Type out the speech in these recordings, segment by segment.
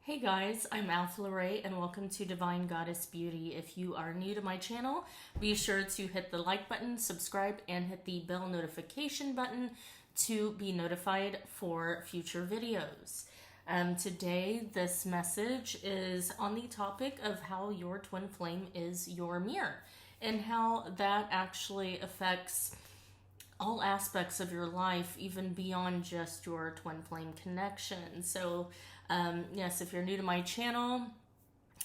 Hey guys, I'm Alpha Ray and welcome to Divine Goddess Beauty. If you are new to my channel, be sure to hit the like button, subscribe, and hit the bell notification button to be notified for future videos. Today, this message is on the topic of how your twin flame is your mirror and how that actually affects all aspects of your life, even beyond just your twin flame connection. So, yes, if you're new to my channel,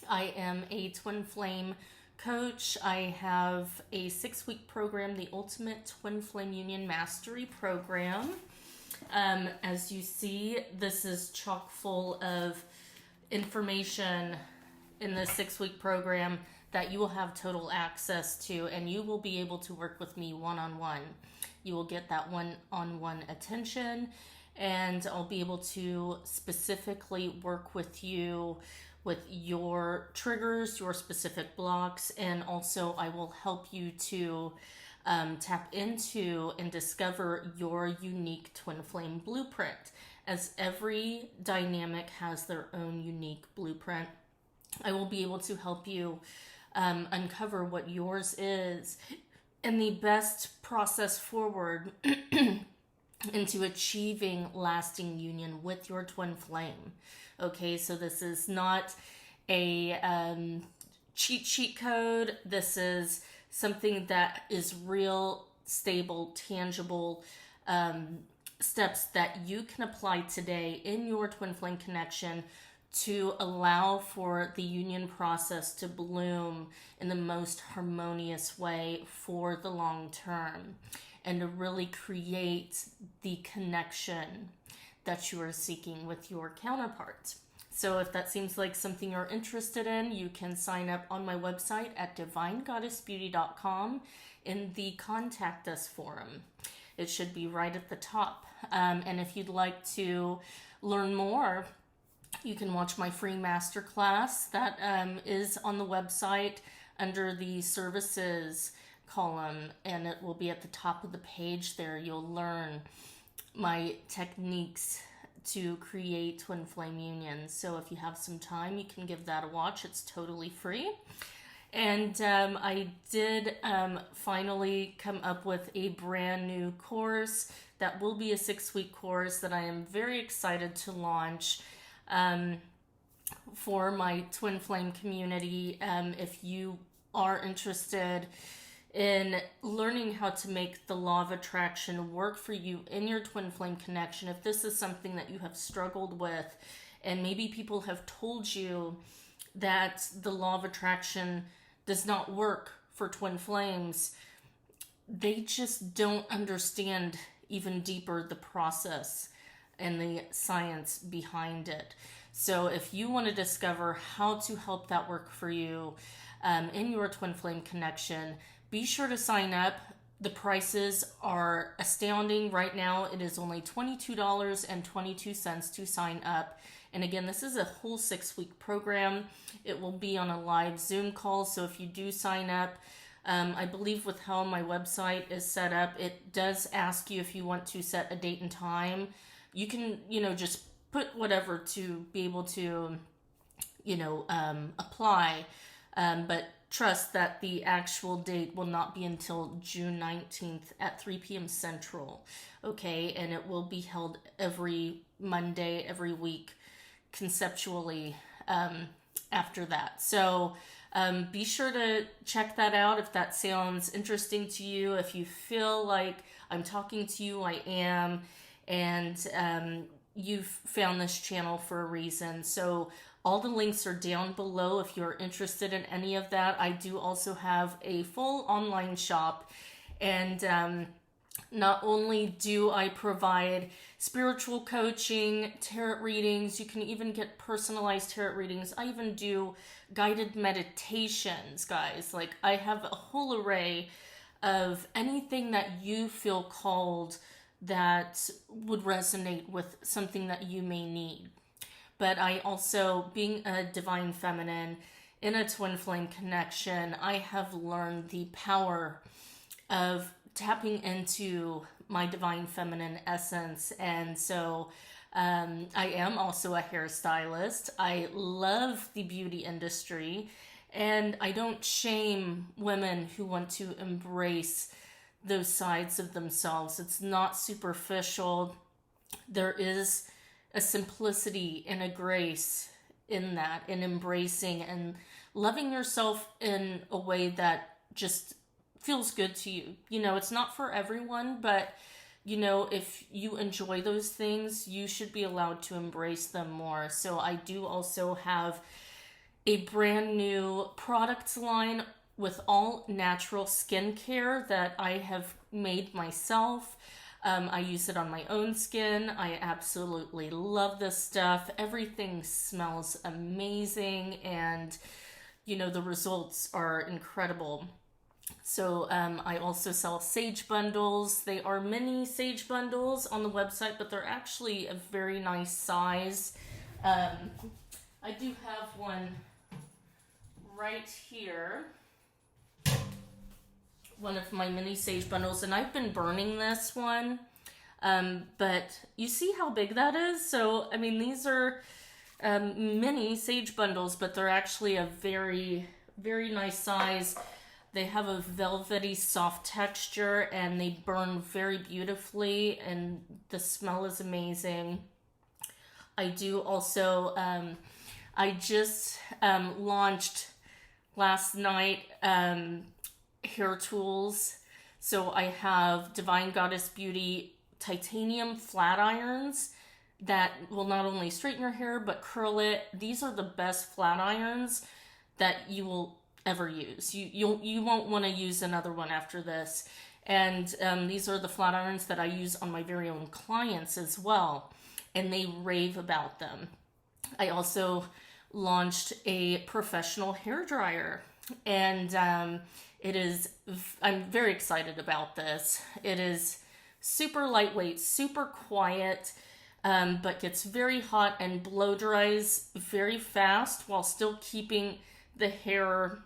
I am a twin flame coach. I have a 6-week program, the Ultimate Twin Flame Union Mastery Program. As you see, this is chock full of information in the 6-week program that you will have total access to, and you will be able to work with me one-on-one. You will get that one-on-one attention, and I'll be able to specifically work with you with your triggers, your specific blocks, and also I will help you to tap into and discover your unique twin flame blueprint. As every dynamic has their own unique blueprint, I will be able to help you uncover what yours is and the best process forward into achieving lasting union with your twin flame. Okay, so this is not a cheat sheet code. This is something that is real, stable, tangible steps that you can apply today in your twin flame connection to allow for the union process to bloom in the most harmonious way for the long term and to really create the connection that you are seeking with your counterpart. So if that seems like something you're interested in, you can sign up on my website at divinegoddessbeauty.com in the Contact Us forum. It should be right at the top. And if you'd like to learn more, you can watch my free masterclass that is on the website under the services column, and it will be at the top of the page there. You'll learn my techniques to create twin flame unions. So if you have some time, you can give that a watch. It's totally free. And I did finally come up with a brand new course that will be a 6-week course that I am very excited to launch for my twin flame community. If you are interested in learning how to make the law of attraction work for you in your twin flame connection, if this is something that you have struggled with, and maybe people have told you that the law of attraction does not work for twin flames, they just don't understand even deeper the process and the science behind it. So if you want to discover how to help that work for you in your twin flame connection, be sure to sign up. The prices are astounding. Right now, it is only $22.22 to sign up. And again, this is a whole 6-week program. It will be on a live Zoom call. So if you do sign up, I believe with how my website is set up, it does ask you if you want to set a date and time. You can, just put whatever to be able to, apply. But trust that the actual date will not be until June 19th at 3 p.m. Central. Okay, and it will be held every Monday, every week, conceptually after that. So be sure to check that out if that sounds interesting to you. If you feel like I'm talking to you, I am. And you've found this channel for a reason. So all the links are down below if you're interested in any of that. I do also have a full online shop, and not only do I provide spiritual coaching, tarot readings, you can even get personalized tarot readings. I even do guided meditations, guys. Like, I have a whole array of anything that you feel called that would resonate with something that you may need. But I also, being a divine feminine in a twin flame connection, I have learned the power of tapping into my divine feminine essence. And so I am also a hairstylist. I love the beauty industry, and I don't shame women who want to embrace those sides of themselves. It's not superficial. There is a simplicity and a grace in that, in embracing and loving yourself in a way that just feels good to you. It's not for everyone, but if you enjoy those things, you should be allowed to embrace them more. So I do also have a brand new product line with all natural skincare that I have made myself. I use it on my own skin. I absolutely love this stuff. Everything smells amazing, and the results are incredible. So I also sell sage bundles. They are mini sage bundles on the website, but they're actually a very nice size. I do have one right here. One of my mini sage bundles, and I've been burning this one. But you see how big that is? So, these are mini sage bundles, but they're actually a very, very nice size. They have a velvety soft texture, and they burn very beautifully, and the smell is amazing. I do also, I just launched last night hair tools. So I have Divine Goddess Beauty titanium flat irons that will not only straighten your hair, but curl it. These are the best flat irons that you will ever use. You won't want to use another one after this. And these are the flat irons that I use on my very own clients as well, and they rave about them. I also launched a professional hair dryer, and I'm very excited about this. It is super lightweight, super quiet, but gets very hot and blow dries very fast while still keeping the hair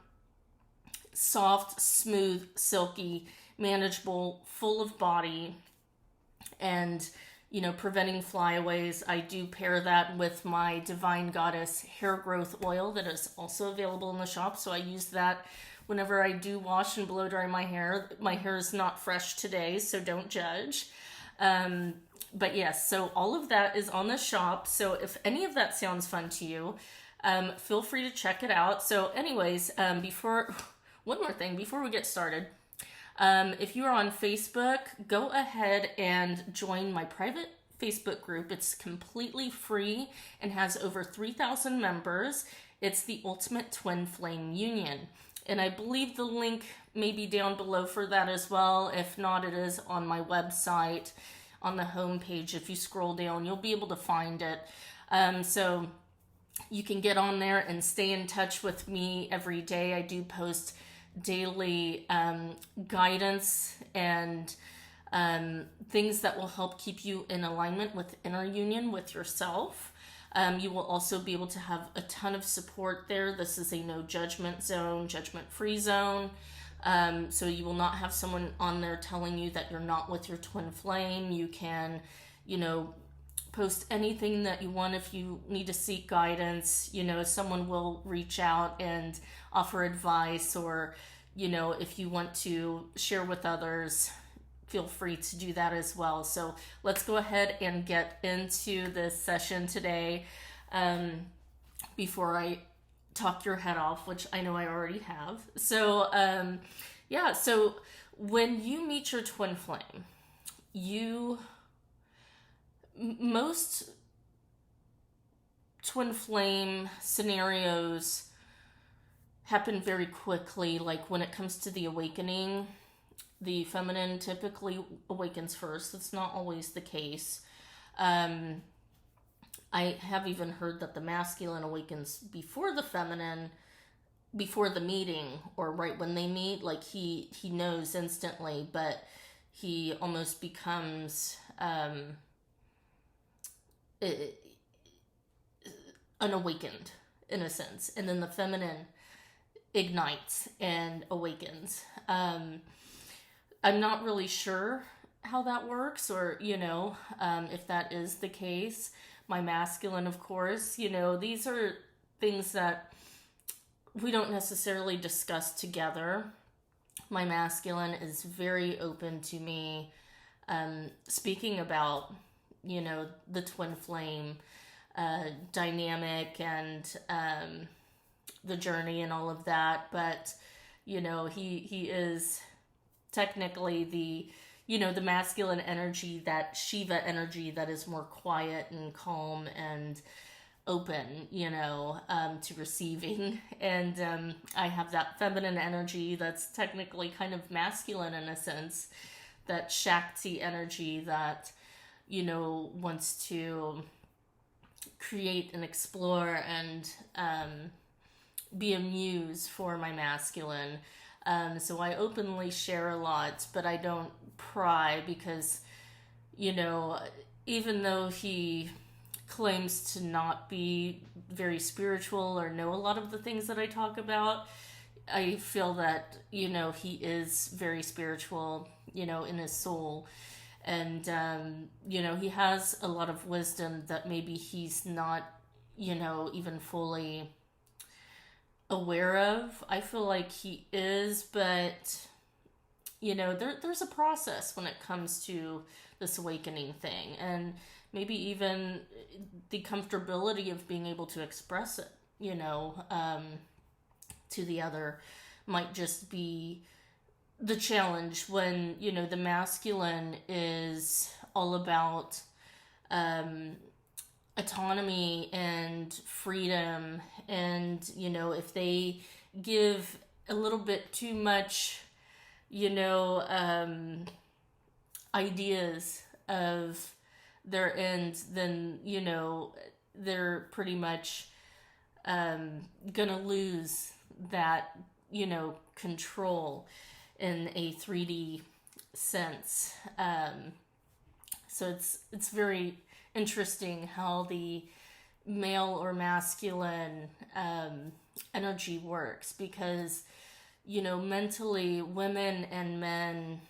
soft, smooth, silky, manageable, full of body, and preventing flyaways. I do pair that with my Divine Goddess hair growth oil that is also available in the shop. So I use that whenever I do wash and blow dry my hair. My hair is not fresh today, so don't judge. But yes, so all of that is on the shop. So if any of that sounds fun to you, feel free to check it out. So anyways, one more thing before we get started. If you are on Facebook, go ahead and join my private Facebook group. It's completely free and has over 3,000 members. It's the Ultimate Twin Flame Union. And I believe the link may be down below for that as well. If not, it is on my website on the home page. If you scroll down, you'll be able to find it. So you can get on there and stay in touch with me every day. I do post daily guidance and things that will help keep you in alignment with inner union with yourself. You will also be able to have a ton of support there. This is a no judgment zone, judgment-free zone. So you will not have someone on there telling you that you're not with your twin flame. You can, post anything that you want. If you need to seek guidance, someone will reach out and offer advice, or, if you want to share with others, feel free to do that as well. So let's go ahead and get into this session today. Before I talk your head off, which I know I already have. So, so when you meet your twin flame, most twin flame scenarios happen very quickly. Like when it comes to the awakening, the feminine typically awakens first. That's not always the case. I have even heard that the masculine awakens before the feminine, before the meeting, or right when they meet. Like he knows instantly, but he almost becomes unawakened in a sense, and then the feminine ignites and awakens. I'm not really sure how that works, or, if that is the case. My masculine, of course, these are things that we don't necessarily discuss together. My masculine is very open to me speaking about, the twin flame dynamic and the journey and all of that. But, he is technically the masculine energy, that Shiva energy that is more quiet and calm and open, to receiving. And I have that feminine energy that's technically kind of masculine in a sense, that Shakti energy that, wants to create and explore and be a muse for my masculine. So I openly share a lot, but I don't pry because, even though he claims to not be very spiritual or know a lot of the things that I talk about, I feel that, he is very spiritual, in his soul. And, he has a lot of wisdom that maybe he's not, even fully aware of. I feel like he is, but, there's a process when it comes to this awakening thing. And maybe even the comfortability of being able to express it, to the other might just be the challenge when, the masculine is all about autonomy and freedom. And, if they give a little bit too much, ideas of their ends, then, they're pretty much gonna lose that, control in a 3D sense. So it's very interesting how the male or masculine energy works, because, mentally women and men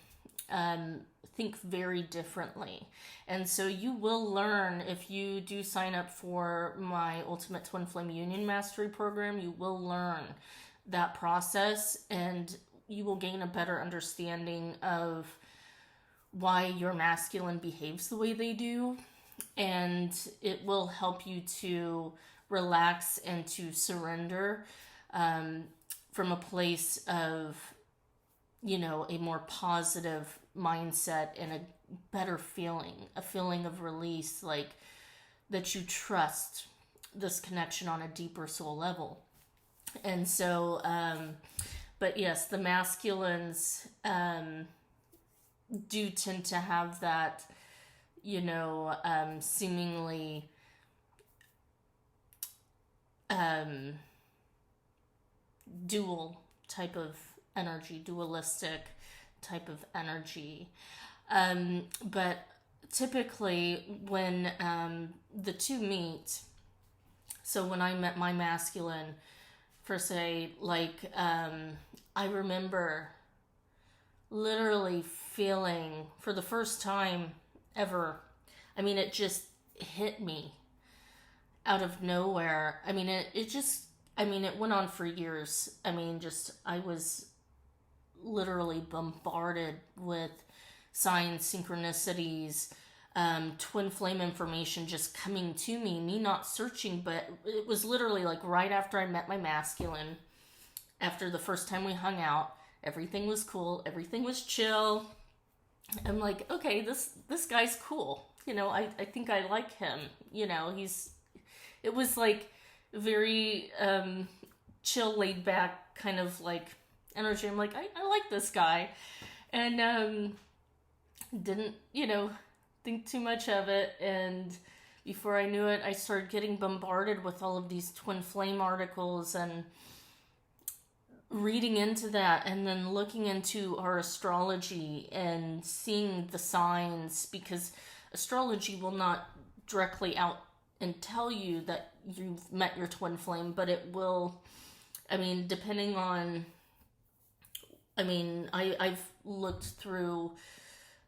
think very differently. And so you will learn, if you do sign up for my Ultimate Twin Flame Union Mastery Program, you will learn that process, and you will gain a better understanding of why your masculine behaves the way they do. And it will help you to relax and to surrender from a place of, a more positive mindset and a better feeling, a feeling of release, like that you trust this connection on a deeper soul level. And so, but yes, the masculines do tend to have that, seemingly dual type of energy, dualistic type of energy. But typically when the two meet, so when I met my masculine, per se, I remember literally feeling for the first time ever, it just hit me out of nowhere. It went on for years. I was literally bombarded with signs, synchronicities, twin flame information just coming to me not searching, but it was literally right after I met my masculine, after the first time we hung out, everything was cool, everything was chill. I'm like, okay, this guy's cool. I think I like him. It was very chill, laid back kind of energy. I'm like, I like this guy. And didn't, think too much of it. And before I knew it, I started getting bombarded with all of these twin flame articles and reading into that, and then looking into our astrology and seeing the signs, because astrology will not directly out and tell you that you've met your twin flame, but it will, depending on, I've looked through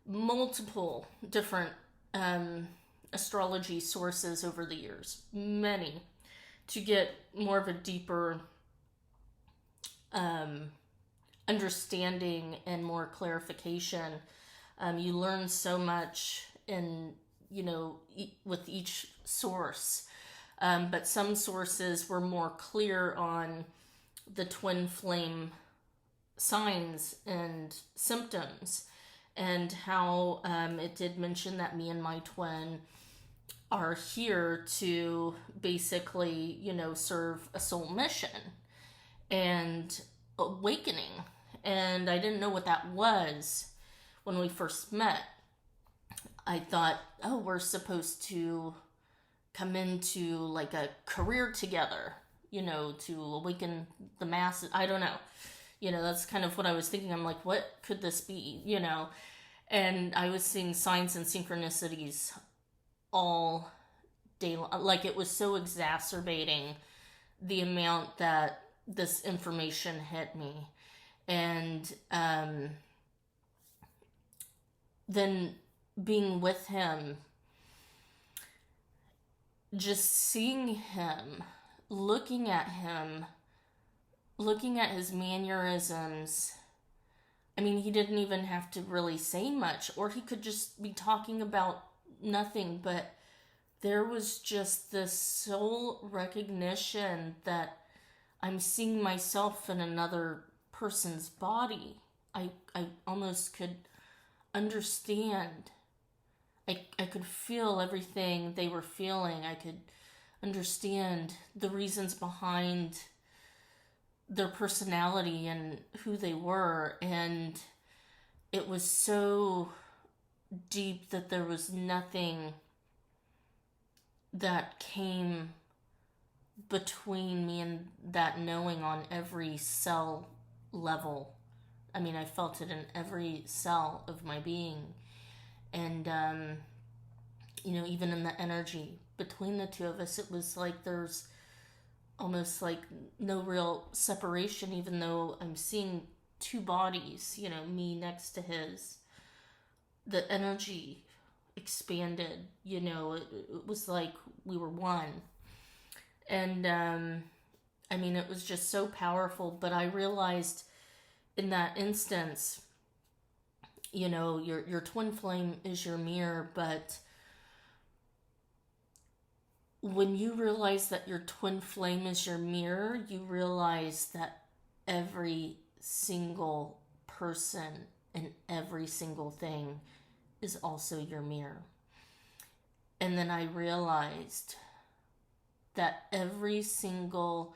multiple different astrology sources over the years, many, to get more of a deeper understanding and more clarification. You learn so much in, with each source. But some sources were more clear on the twin flame signs and symptoms, and how it did mention that me and my twin are here to basically, serve a soul mission and awakening. And I didn't know what that was when we first met. I thought, oh, we're supposed to come into like a career together, to awaken the masses. I don't know. That's kind of what I was thinking. I'm like, what could this be? And I was seeing signs and synchronicities all day long. Like, it was so exacerbating the amount that this information hit me. And then being with him, just seeing him, looking at his mannerisms. I mean, he didn't even have to really say much, or he could just be talking about nothing, but there was just this soul recognition that I'm seeing myself in another person's body. I almost could understand. I could feel everything they were feeling. I could understand the reasons behind their personality and who they were. And it was so deep that there was nothing that came between me and that knowing on every cell level. I mean, I felt it in every cell of my being. And, even in the energy between the two of us, it was like there's almost like no real separation, even though I'm seeing two bodies, me next to his. The energy expanded, it was like we were one. And, it was just so powerful. But I realized in that instance, your twin flame is your mirror, but when you realize that your twin flame is your mirror, you realize that every single person and every single thing is also your mirror. And then I realized that every single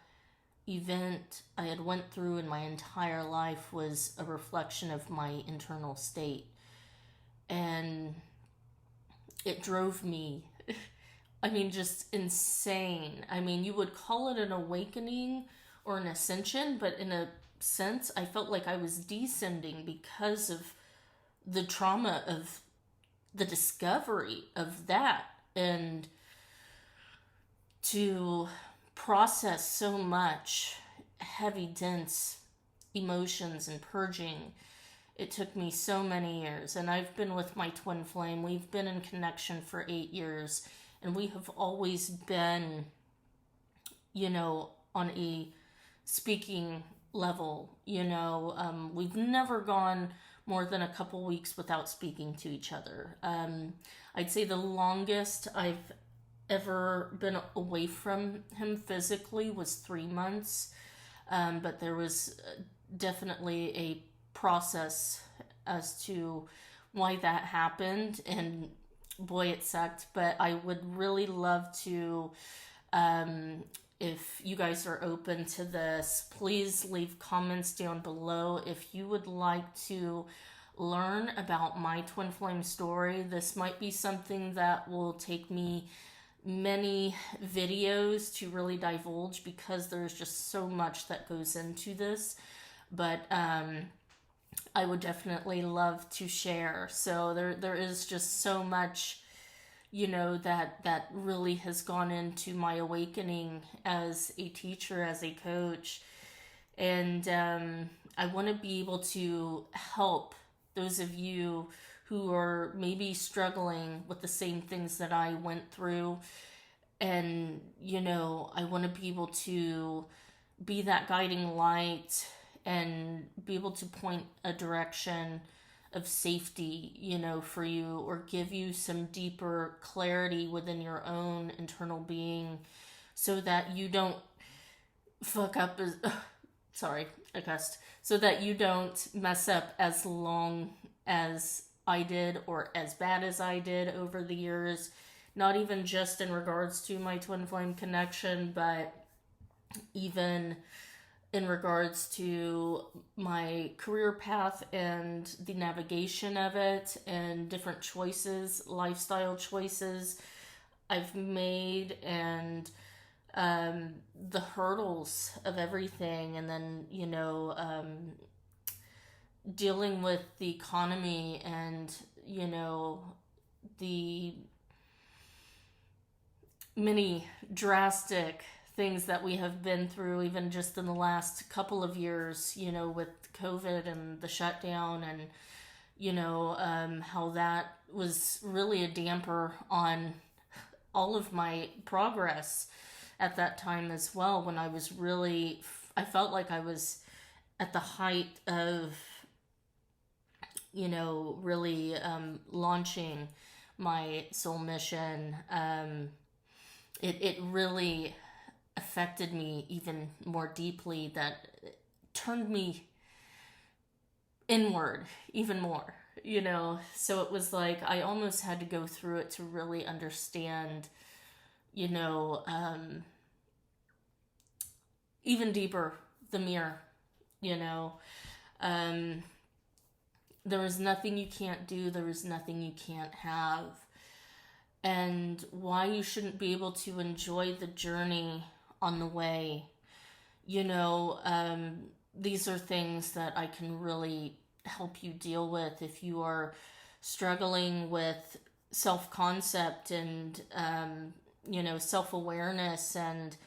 event I had went through in my entire life was a reflection of my internal state. And it drove me, just insane. You would call it an awakening or an ascension, but in a sense, I felt like I was descending because of the trauma of the discovery of that. And to process so much heavy, dense emotions and purging, it took me so many years. And I've been with my twin flame. We've been in connection for 8 years, and we have always been, on a speaking level. We've never gone more than a couple weeks without speaking to each other. I'd say the longest I've ever been away from him physically was 3 months, but there was definitely a process as to why that happened, and boy, it sucked. But I would really love to, if you guys are open to this, please leave comments down below if you would like to learn about my twin flame story. This might be something that will take me many videos to really divulge, because there's just so much that goes into this. But I would definitely love to share. So there is just so much, that really has gone into my awakening as a teacher, as a coach. And I want to be able to help those of you who are maybe struggling with the same things that I went through. And, I want to be able to be that guiding light and be able to point a direction of safety, for you, or give you some deeper clarity within your own internal being so that you don't fuck up as, sorry, I cussed, so that you don't mess up as long as I did or as bad as I did over the years. Not even just in regards to my twin flame connection, but even in regards to my career path and the navigation of it and different choices, lifestyle choices I've made, and the hurdles of everything. And then, dealing with the economy and, the many drastic things that we have been through, even just in the last couple of years, with COVID and the shutdown, and, how that was really a damper on all of my progress at that time as well, when I was really, I felt like I was at the height of, really launching my soul mission. It really affected me even more deeply, that turned me inward even more, so it was like I almost had to go through it to really understand, even deeper, the mirror. There is nothing you can't do, there is nothing you can't have, and why you shouldn't be able to enjoy the journey on the way. These are things that I can really help you deal with if you are struggling with self-concept and, self-awareness and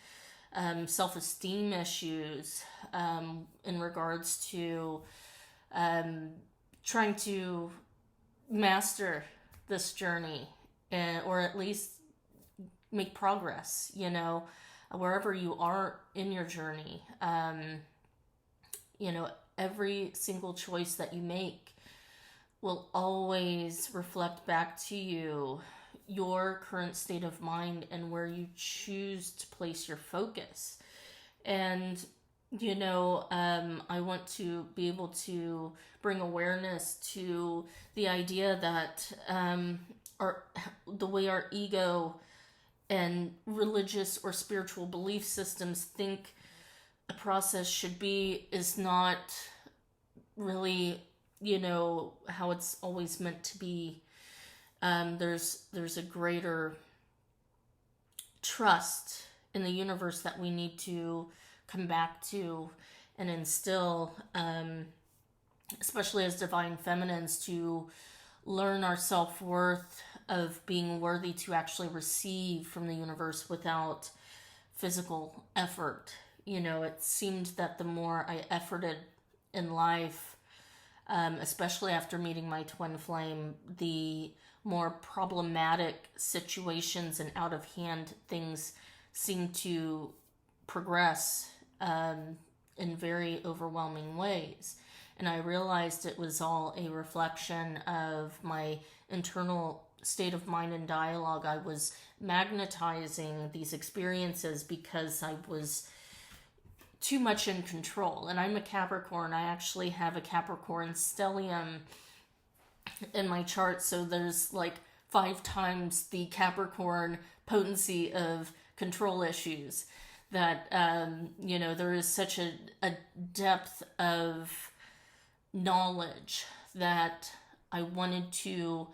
self-esteem issues in regards to trying to master this journey, or at least make progress, wherever you are in your journey. Every single choice that you make will always reflect back to you your current state of mind and where you choose to place your focus. And, I want to be able to bring awareness to the idea that the way our ego and religious or spiritual belief systems think a process should be is not really, how it's always meant to be. There's a greater trust in the universe that we need to come back to and instill, especially as divine feminines, to learn our self-worth of being worthy to actually receive from the universe without physical effort. It seemed that the more I efforted in life, especially after meeting my twin flame, the more problematic situations and out of hand things seemed to progress in very overwhelming ways. And I realized it was all a reflection of my internal state of mind and dialogue. I was magnetizing these experiences because I was too much in control. And I'm a Capricorn. I actually have a Capricorn stellium in my chart, so there's like 5 times the Capricorn potency of control issues. That there is such a depth of knowledge that I wanted to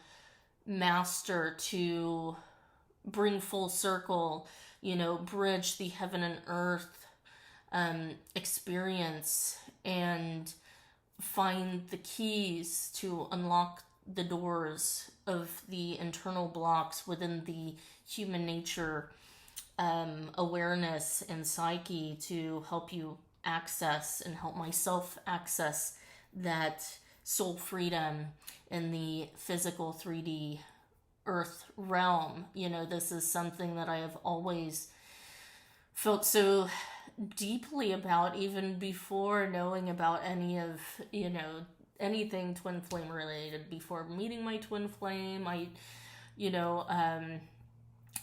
master, to bring full circle, bridge the heaven and earth experience, and find the keys to unlock the doors of the internal blocks within the human nature awareness and psyche, to help you access and help myself access that soul freedom in the physical 3D earth realm. This is something that I have always felt so deeply about, even before knowing about any of, anything twin flame related. Before meeting my twin flame, I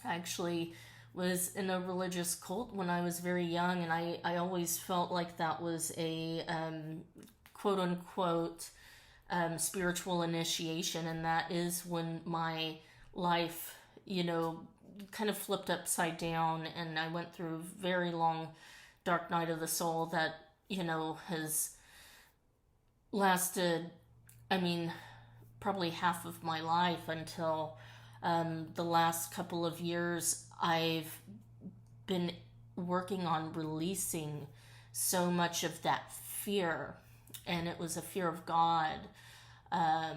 actually was in a religious cult when I was very young, and I always felt like that was a quote unquote spiritual initiation, and that is when my life, kind of flipped upside down, and I went through a very long dark night of the soul that, has lasted, probably half of my life until the last couple of years. I've been working on releasing so much of that fear, and it was a fear of God, a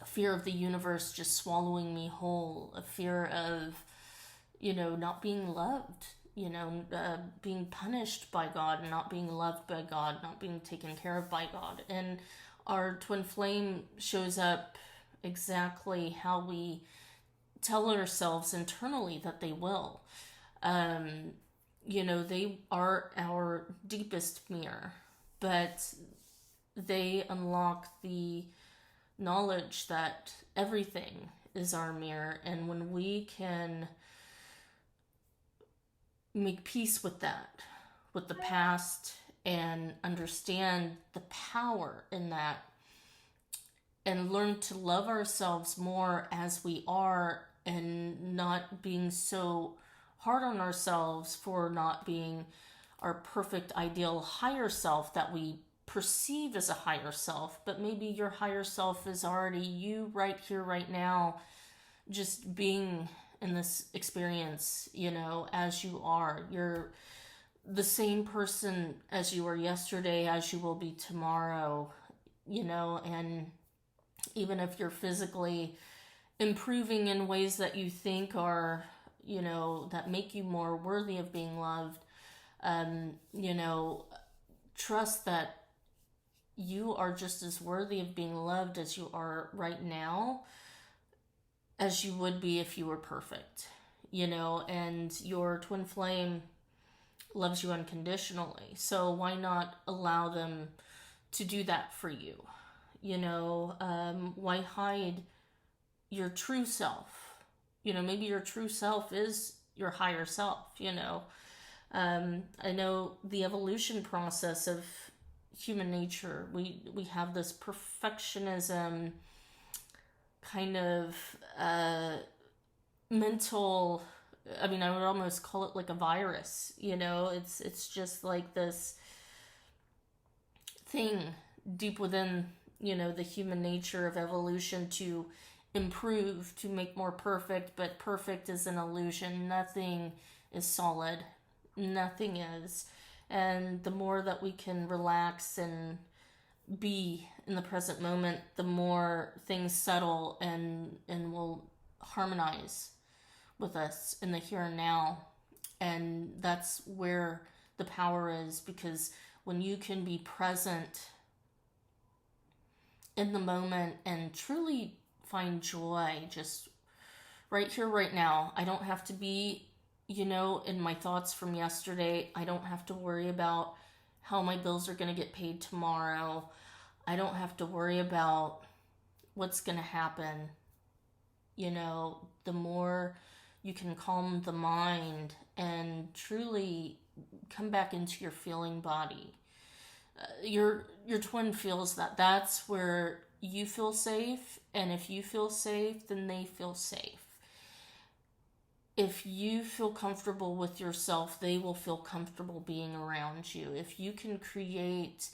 fear of the universe just swallowing me whole, a fear of, not being loved, being punished by God, and not being loved by God, not being taken care of by God. And our twin flame shows up exactly how we tell ourselves internally that they will. They are our deepest mirror, but they unlock the knowledge that everything is our mirror. And when we can make peace with that, with the past, and understand the power in that, and learn to love ourselves more as we are, and not being so hard on ourselves for not being our perfect ideal higher self that we perceive as a higher self. But maybe your higher self is already you right here, right now, just being in this experience, as you are. You're the same person as you were yesterday, as you will be tomorrow, and even if you're physically improving in ways that you think are, that make you more worthy of being loved, trust that you are just as worthy of being loved as you are right now, as you would be if you were perfect, and your twin flame loves you unconditionally. So why not allow them to do that for you? Why hide your true self? Maybe your true self is your higher self. I know the evolution process of human nature. We have this perfectionism kind of mental. I would almost call it like a virus. It's just like this thing deep within, the human nature of evolution to improve, to make more perfect. But perfect is an illusion. Nothing is solid. Nothing is. And the more that we can relax and be in the present moment, the more things settle and will harmonize with us in the here and now. And that's where the power is, because when you can be present in the moment and truly find joy just right here, right now. I don't have to be, in my thoughts from yesterday. I don't have to worry about how my bills are going to get paid tomorrow. I don't have to worry about what's going to happen. The more you can calm the mind and truly come back into your feeling body. Your twin feels that. That's where you feel safe, and if you feel safe, then they feel safe. If you feel comfortable with yourself, they will feel comfortable being around you. If you can create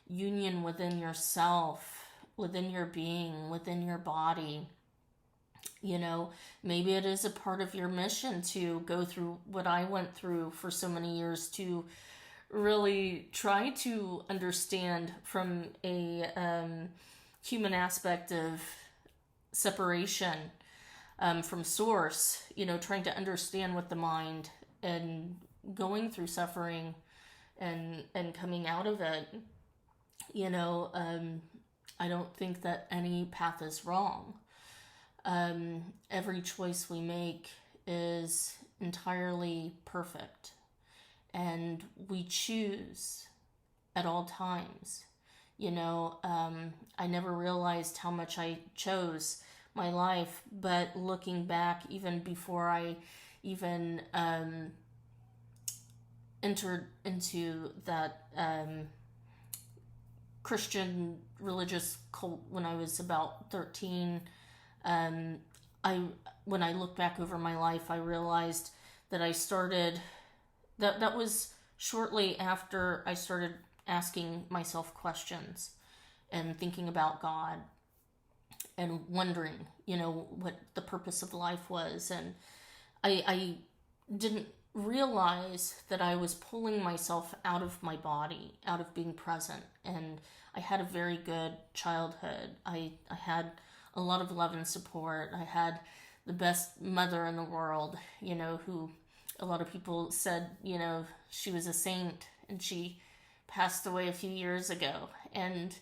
union within yourself, within your being, within your body, maybe it is a part of your mission to go through what I went through for so many years, to really try to understand from a human aspect of separation from source, trying to understand with the mind and going through suffering and coming out of it. I don't think that any path is wrong. Every choice we make is entirely perfect, and we choose at all times. I never realized how much I chose my life, but looking back, even before I even entered into that Christian religious cult when I was about 13, when I look back over my life, I realized that that was shortly after I started asking myself questions and thinking about God and wondering, what the purpose of life was. And I didn't realize that I was pulling myself out of my body, out of being present. And I had a very good childhood. I had a lot of love and support. I had the best mother in the world, who a lot of people said, she was a saint, and she passed away a few years ago. And,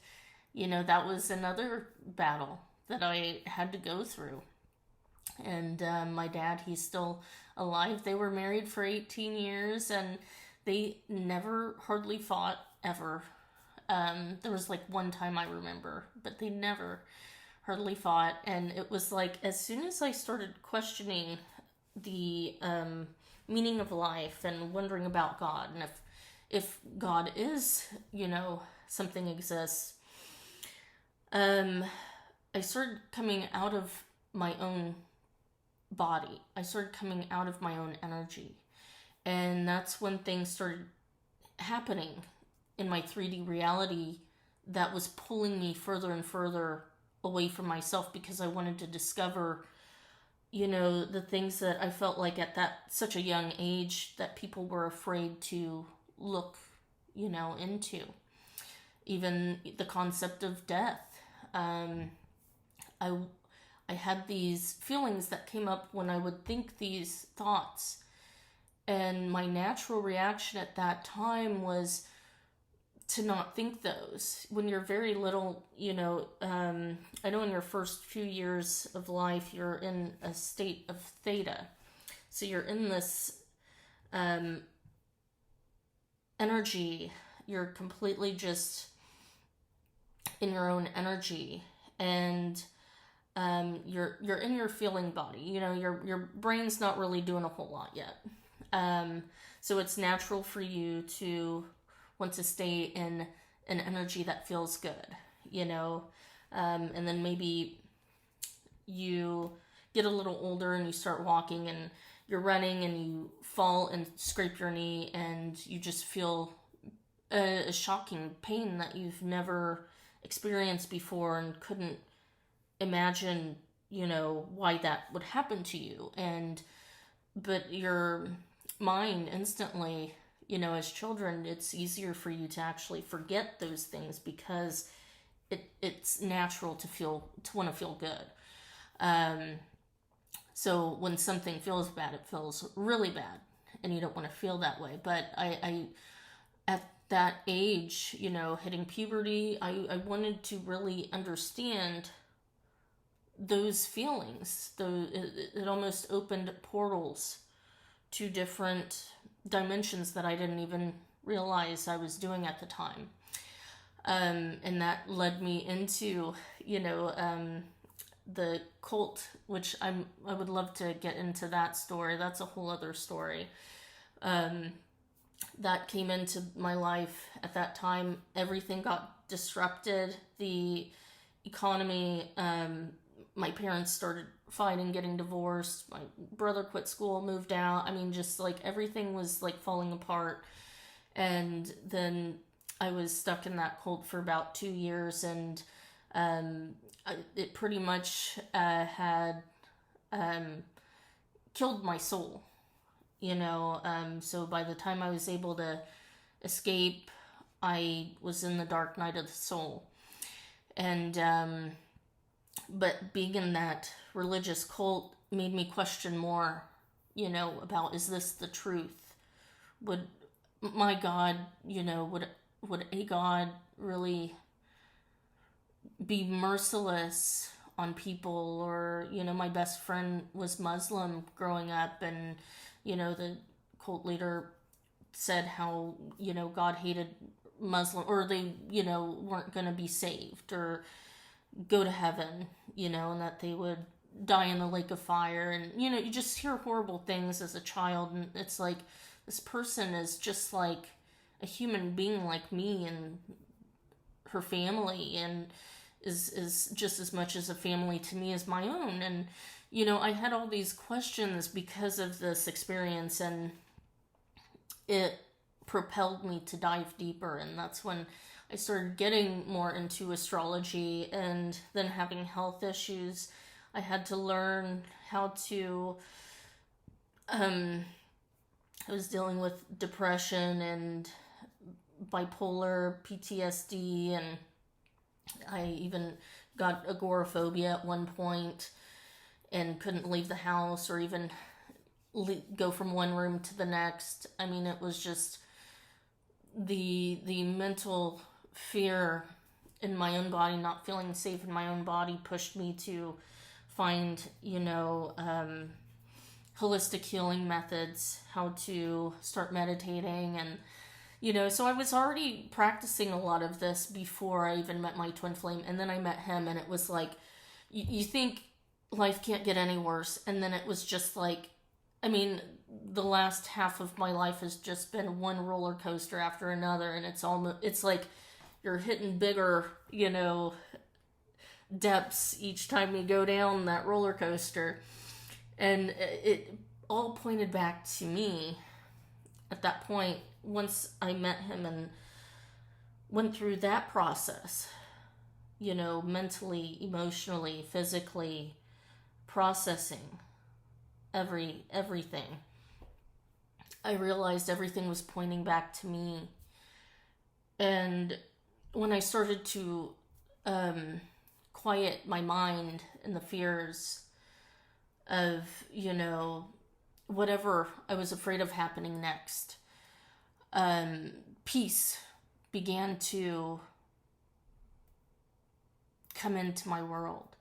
that was another battle that I had to go through. And my dad, he's still alive. They were married for 18 years, and they never hardly fought, ever. There was like one time I remember, but they never hardly fought. And it was like, as soon as I started questioning the meaning of life and wondering about God, and if God is, something exists, I started coming out of my own body. I started coming out of my own energy. And that's when things started happening in my 3D reality that was pulling me further and further away from myself, because I wanted to discover, the things that I felt like at such a young age that people were afraid to look, into. Even the concept of death. I had these feelings that came up when I would think these thoughts. And my natural reaction at that time was to not think those. When you're very little, I know in your first few years of life, you're in a state of theta. So you're in this energy. You're completely just in your own energy. And you're in your feeling body. Your brain's not really doing a whole lot yet. So it's natural for you to want to stay in an energy that feels good, and then maybe you get a little older and you start walking and you're running and you fall and scrape your knee and you just feel a shocking pain that you've never experienced before and couldn't imagine, why that would happen to you. But your mind instantly, as children, it's easier for you to actually forget those things because it's natural to want to feel good. So when something feels bad, it feels really bad, and you don't want to feel that way. But I at that age, hitting puberty, I wanted to really understand those feelings. It almost opened portals to different dimensions that I didn't even realize I was doing at the time. And that led me into, the cult, which I would love to get into that story. That's a whole other story. That came into my life at that time. Everything got disrupted. The economy, my parents started fighting, getting divorced. My brother quit school, moved out. I mean, just like everything was like falling apart. And then I was stuck in that cult for about 2 years, and it pretty much had killed my soul, so by the time I was able to escape, I was in the dark night of the soul. And but being in that religious cult made me question more, about, is this the truth? Would my God, would a God really be merciless on people, or, my best friend was Muslim growing up, and, the cult leader said how, God hated Muslim, or they, weren't going to be saved or go to heaven, and that they would die in the lake of fire. And, you just hear horrible things as a child, and it's like, this person is just like a human being like me and her family, and is just as much as a family to me as my own. And, I had all these questions because of this experience, and it propelled me to dive deeper. And that's when I started getting more into astrology, and then having health issues. I had to learn how to, I was dealing with depression and bipolar, PTSD, and I even got agoraphobia at one point and couldn't leave the house or even go from one room to the next. I mean, it was just the mental fear in my own body, not feeling safe in my own body, pushed me to find, holistic healing methods, how to start meditating. And, so I was already practicing a lot of this before I even met my twin flame. And then I met him, and it was like, you think life can't get any worse. And then it was just like, I mean, the last half of my life has just been one roller coaster after another. And it's like you're hitting bigger, depths each time you go down that roller coaster. And it all pointed back to me at that point. Once I met him and went through that process, mentally, emotionally, physically, processing everything, I realized everything was pointing back to me. And when I started to quiet my mind and the fears of, whatever I was afraid of happening next, peace began to come into my world.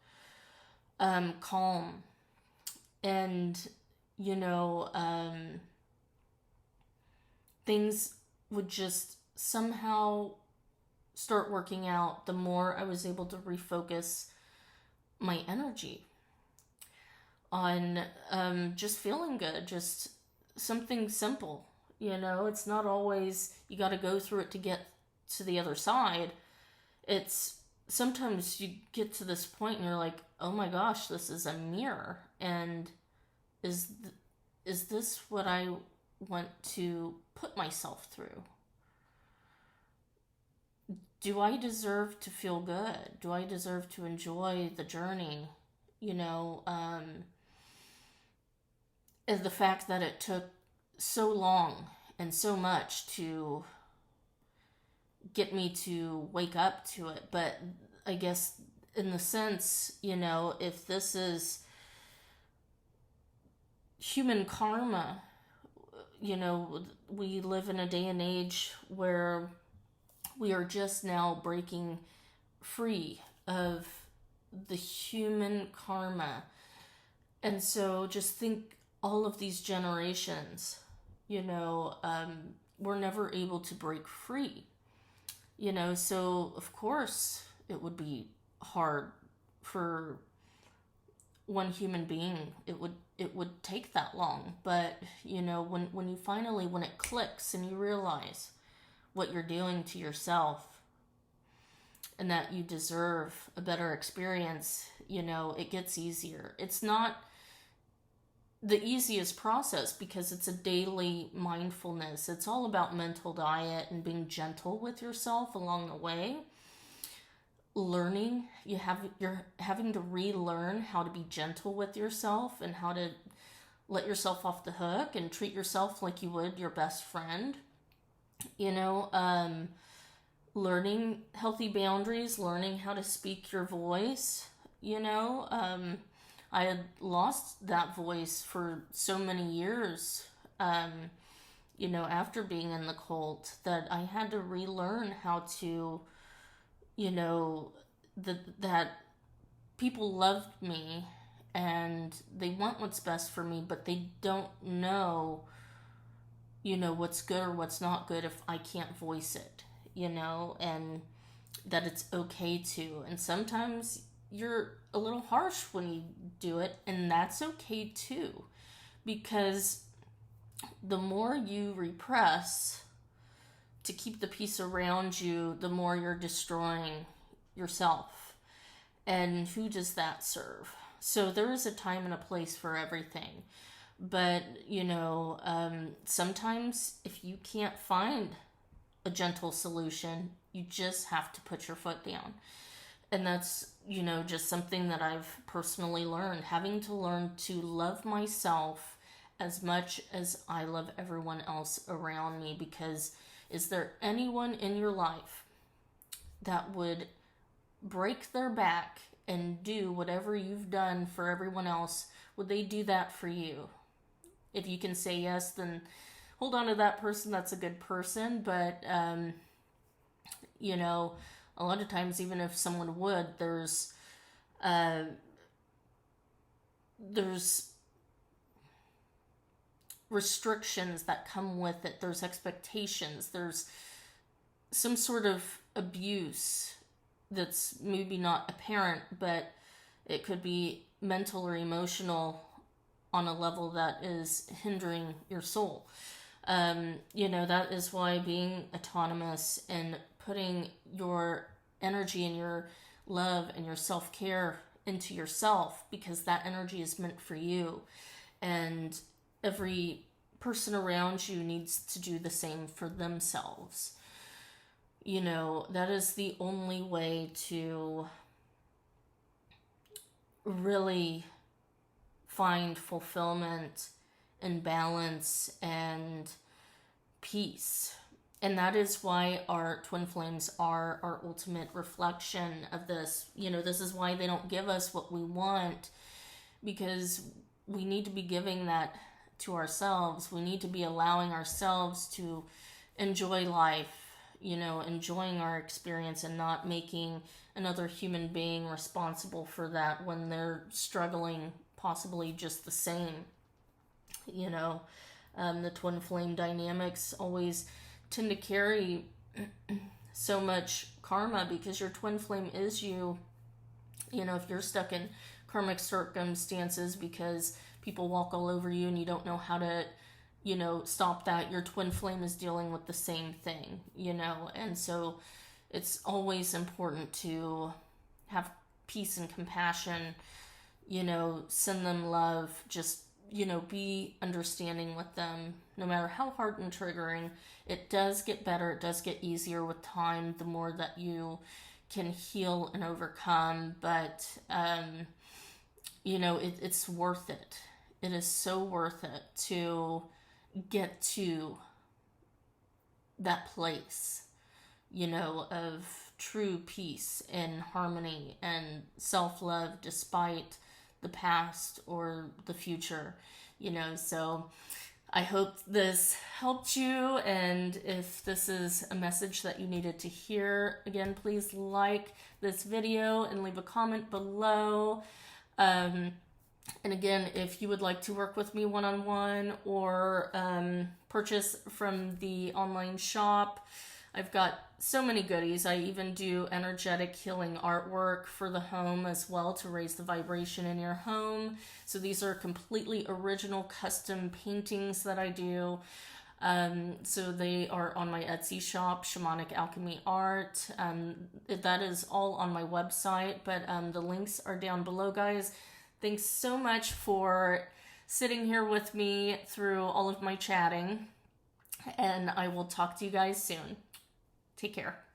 Calm. And, things would just somehow start working out the more I was able to refocus my energy on just feeling good, just something simple. It's not always you got to go through it to get to the other side. It's sometimes you get to this point and you're like, oh my gosh, this is a mirror. And is this what I want to put myself through? Do I deserve to feel good? Do I deserve to enjoy the journey? And the fact that it took so long and so much to get me to wake up to it. But I guess in the sense, if this is human karma, we live in a day and age where we are just now breaking free of the human karma. And so just think all of these generations, were never able to break free. So of course it would be hard for one human being. It would take that long. But, when you finally, when it clicks and you realize what you're doing to yourself and that you deserve a better experience, it gets easier. It's not the easiest process because it's a daily mindfulness. It's all about mental diet and being gentle with yourself along the way. Learning, you're having to relearn how to be gentle with yourself and how to let yourself off the hook and treat yourself like you would your best friend. Learning healthy boundaries, learning how to speak your voice. I had lost that voice for so many years, after being in the cult, that I had to relearn how to, that people love me and they want what's best for me, but they don't know, what's good or what's not good if I can't voice it, and that it's okay to. And sometimes you're a little harsh when you do it, and that's okay too, because the more you repress to keep the peace around you, the more you're destroying yourself. And who does that serve? So there is a time and a place for everything. But, sometimes if you can't find a gentle solution, you just have to put your foot down. And that's, just something that I've personally learned, having to learn to love myself as much as I love everyone else around me. Because is there anyone in your life that would break their back and do whatever you've done for everyone else? Would they do that for you? If you can say yes, then hold on to that person. That's a good person. But, a lot of times, even if someone would, there's restrictions that come with it. There's expectations. There's some sort of abuse that's maybe not apparent, but it could be mental or emotional on a level that is hindering your soul. That is why being autonomous and putting your energy and your love and your self-care into yourself, because that energy is meant for you. And every person around you needs to do the same for themselves. That is the only way to really find fulfillment and balance and peace. And that is why our twin flames are our ultimate reflection of this. This is why they don't give us what we want, because we need to be giving that to ourselves. We need to be allowing ourselves to enjoy life, enjoying our experience, and not making another human being responsible for that when they're struggling possibly just the same. The twin flame dynamics always tend to carry so much karma, because your twin flame is you. If you're stuck in karmic circumstances because people walk all over you and you don't know how to stop that, your twin flame is dealing with the same thing, and so it's always important to have peace and compassion, send them love, just, be understanding with them, no matter how hard and triggering. It does get better, it does get easier with time, the more that you can heal and overcome, but, it's worth it. It is so worth it to get to that place, of true peace and harmony and self-love despite the past or the future, so I hope this helped you. And if this is a message that you needed to hear, again, please like this video and leave a comment below. And again, if you would like to work with me one-on-one or purchase from the online shop, I've got so many goodies. I even do energetic healing artwork for the home as well, to raise the vibration in your home. So these are completely original custom paintings that I do. So they are on my Etsy shop, Shamanic Alchemy Art. That is all on my website, but the links are down below, guys. Thanks so much for sitting here with me through all of my chatting, and I will talk to you guys soon. Take care.